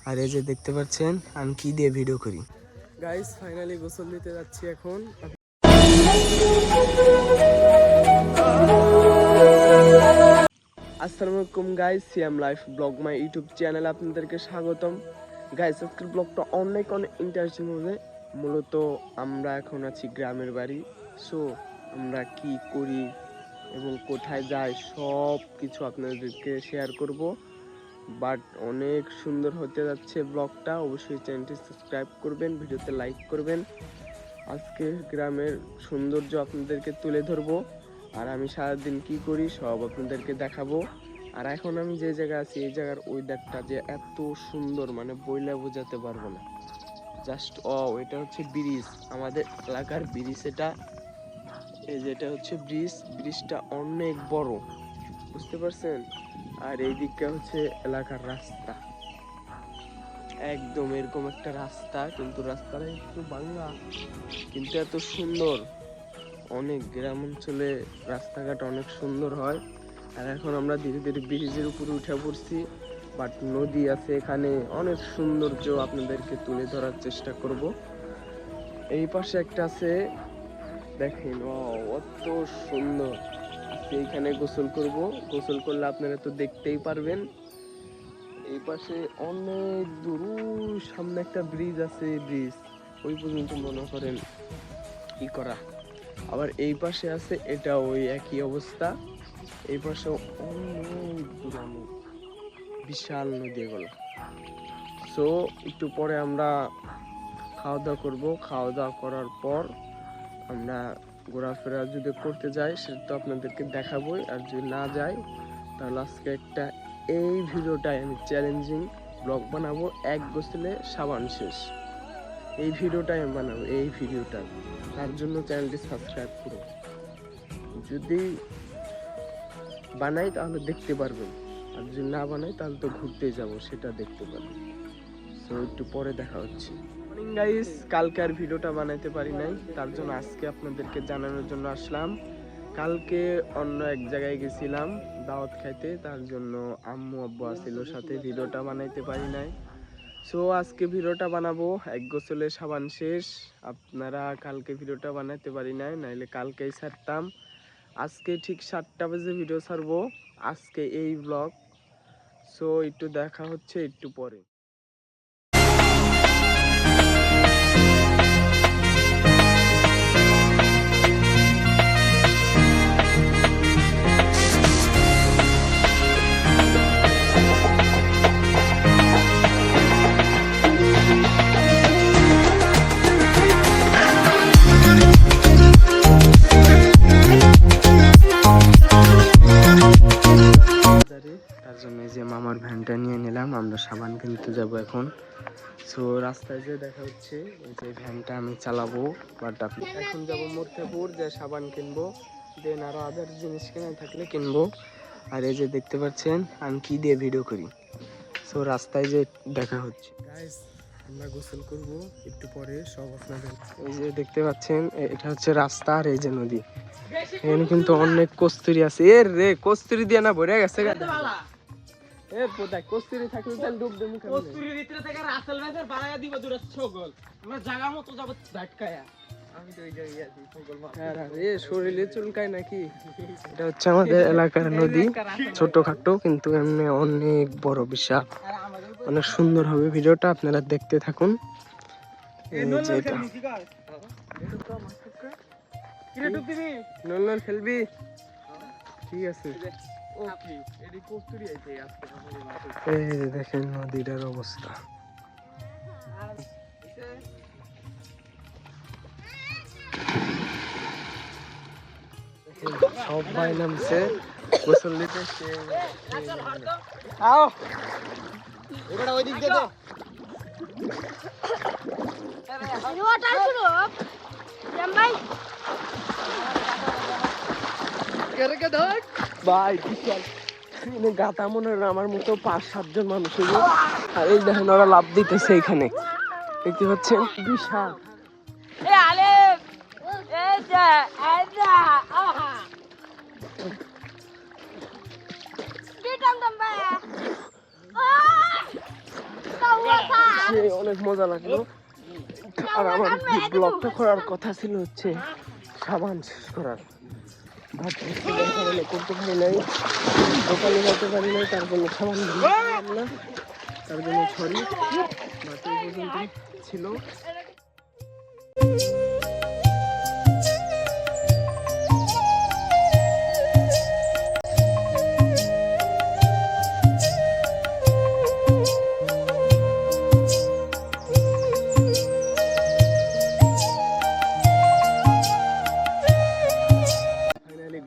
আর এই যে দেখতে পাচ্ছেন আমি কি দিয়ে ভিডিও করি। গাইস ফাইনালি গোসল দিতে যাচ্ছি এখন। আসসালামু আলাইকুম guys, CM life blog my YouTube চ্যানেলে আপনাদেরকে স্বাগতম। গাইস আজকের ব্লগটা অনেক ইন্টারেস্টিং হবে। মূলত আমরা এখন আছি গ্রামের বাড়ি। সো আমরা কি করি এবং কোথায় যাই সব কিছু আপনাদেরকে শেয়ার করব। বাট অনেক সুন্দর হতে যাচ্ছে ব্লগটা। অবশ্যই চ্যানেলটি সাবস্ক্রাইব করবেন, ভিডিওতে লাইক করবেন। আজকে গ্রামের সৌন্দর্য আপনাদেরকে তুলে ধরবো, আর আমি সারাদিন কি করি সব আপনাদেরকে দেখাবো। আর এখন আমি যে জায়গায় আছি এই জায়গার ওয়েদারটা যে এত সুন্দর, মানে বইলা বোঝাতে পারবো না। জাস্ট এটা হচ্ছে ব্রিজ, আমাদের এলাকার ব্রিজ এটা। এই যেটা হচ্ছে ব্রিজটা অনেক বড়, বুঝতে পারছেন। আর এই দিকটা হচ্ছে এলাকার রাস্তা, একদম এরকম একটা রাস্তা, কিন্তু রাস্তাটা একটু বাংলা, কিন্তু এত সুন্দর। অনেক গ্রাম অঞ্চলে রাস্তাঘাট অনেক সুন্দর হয়। আর এখন আমরা ধীরে ধীরে ব্রিজের উপরে উঠে পড়ছি। বাট নদী আছে এখানে, অনেক সৌন্দর্য আপনাদেরকে তুলে ধরার চেষ্টা করব। এই পাশে একটা আছে, দেখেন অত সুন্দর। আজকে এইখানে গোসল করব, গোসল করলে আপনারা তো দেখতেই পারবেন। এই পাশে অনেক দূর সামনে একটা ব্রিজ আছে, ব্রিজ ওই পর্যন্ত মনে করেন কি করা। আবার এই পাশে আছে, এটা ওই একই অবস্থা। এই পাশে অনেক দূর, অনেক বিশাল নদী এগুলো। সো একটু পরে আমরা খাওয়া দাওয়া করবো। খাওয়া দাওয়া করার পর আমরা ঘোরাফেরা যদি করতে যাই সেটা তো আপনাদেরকে দেখাবোই, আর যদি না যাই তাহলে আজকে একটা এই ভিডিওটাই আমি চ্যালেঞ্জিং ব্লগ বানাবো। এক গোসলে সাবান শেষ, এই ভিডিওটাই আমি বানাবো। এই ভিডিওটা তার জন্য চ্যানেলটি সাবস্ক্রাইব করুন। যদি বানাই তাহলে দেখতে পারবেন, আর যদি না বানাই তাহলে তো ঘুরতে যাব, সেটা দেখতে পারবেন। সো একটু পরে দেখা হচ্ছে। মর্নিং গাইস, কালকে আর ভিডিওটা বানাইতে পারি নাই, তার জন্য আজকে আপনাদেরকে জানানোর জন্য আসলাম। কালকে অন্য এক জায়গায় গেছিলাম দাওয়াত খাইতে, তার জন্য আম্মু আব্বু আসছিল সাথে, ভিডিওটা বানাইতে পারি নাই। সো আজকে ভিডিওটা বানাবো, এক গোসলে সাবান শেষ। আপনারা কালকে ভিডিওটা বানাইতে পারি নাই, নাইলে কালকেই ছাড়তাম। আজকে ঠিক 7টা বাজে ভিডিও ছাড়বো, আজকে এই ব্লগ। সো একটু দেখা হচ্ছে একটু পরে। তার জন্য যে মামার ভ্যানটা নিয়ে নিলাম, আমরা সাবান কিনতে যাব এখন। সো রাস্তায় যে দেখা হচ্ছে এই যে ভ্যানটা আমি চালাবো। বাট এখন যাবো মধ্যপুর, যে সাবান কিনবো, দেন আরো আদার জিনিস কেনা থাকলে কিনবো। আর এই যে দেখতে পাচ্ছেন আমি কি দিয়ে ভিডিও করি। সো রাস্তায় যে দেখা হচ্ছে গাইস, আমরা গোসল করব একটু পরে, সব আপনাদের। এই যে দেখতে পাচ্ছেন এটা হচ্ছে রাস্তা, আর এই যে নদী। এখানে কিন্তু অনেক কস্তুরি আছে। এর রে কস্তুরি দিয়ে না ভরে গেছে। এ কোথায় কস্তুরি থাকলে তাহলে ডুব দেবো। কস্তুরির ভিতরে থেকে রাসেল ভাইদের বাড়ায়া দিব দুটো ছগল, আমরা জায়গা মতো যাব ঝটকায়া। আমি তো ওই জায়গায় আছি, ছগল মার। আরে শরীরে চুলকায় নাকি? এটা হচ্ছে আমাদের এলাকার নদী, ছোটখাটো কিন্তু এমনি অনেক বড়, বিশাল, অনেক সুন্দর হবে। ভিডিওটা আপনারা দেখতে থাকুন। এই যে এটা নল খেলবি, ঠিক আছে। এই যে দেখেন নদীটার অবস্থা। সবাই নামছে গোসল দিতে। ভাই বিশাল গাতা, মনে হয় আমার মতো 5-7 জন মানুষ হইব। আর এই দেখেন ওরা লাভ দিতেছে এখানে, দেখতে পাচ্ছেন বিশাল। এসে অনেক মজা লাগলো। আর আমার ব্লগটা করার কথা ছিল হচ্ছে সাবান শেষ করার, করতে পারি নাই, দোকানে যেতে পারি নাই, তার জন্য সাবান না, তার জন্য সরি। বাকি পর্যন্ত ছিল।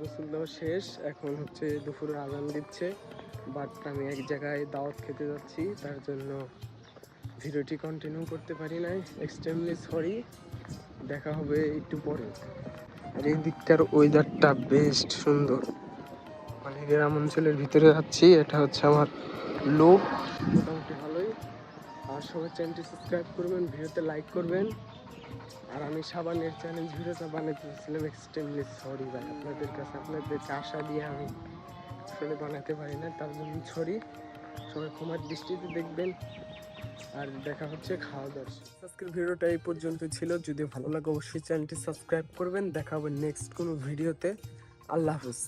গোসল দেওয়া শেষ, এখন হচ্ছে দুপুরের আজান দিচ্ছে, বাট আমি এক জায়গায় দাওয়াত খেতে যাচ্ছি, তার জন্য ভিডিওটি কন্টিনিউ করতে পারি নাই, এক্সট্রিমলি সরি। দেখা হবে একটু পরে। আর এই দিকটার ওয়েদারটা বেস্ট সুন্দর, মানে গ্রাম অঞ্চলের ভিতরে যাচ্ছি। এটা হচ্ছে আমার লোক, মোটামুটি ভালোই। আর সবাই চ্যানেলটি সাবস্ক্রাইব করবেন, ভিডিওতে লাইক করবেন। আর আমি সাবানের চ্যালেঞ্জ ভিডিওটা বানাতে চেয়েছিলাম, এক্সট্রিমলি সরি ভাই আপনাদের কাছে, আপনাদেরকে আশা দিয়ে আমি আসলে বানাতে পারি না, তার জন্য সরি। সবাই ক্ষমার দৃষ্টিতে দেখবেন। আর দেখা হচ্ছে খাওয়া দাওয়া। আজকের ভিডিওটা এই পর্যন্ত ছিল, যদি ভালো লাগে অবশ্যই চ্যানেলটি সাবস্ক্রাইব করবেন। দেখা হবে নেক্সট কোনো ভিডিওতে। আল্লাহ হাফেজ।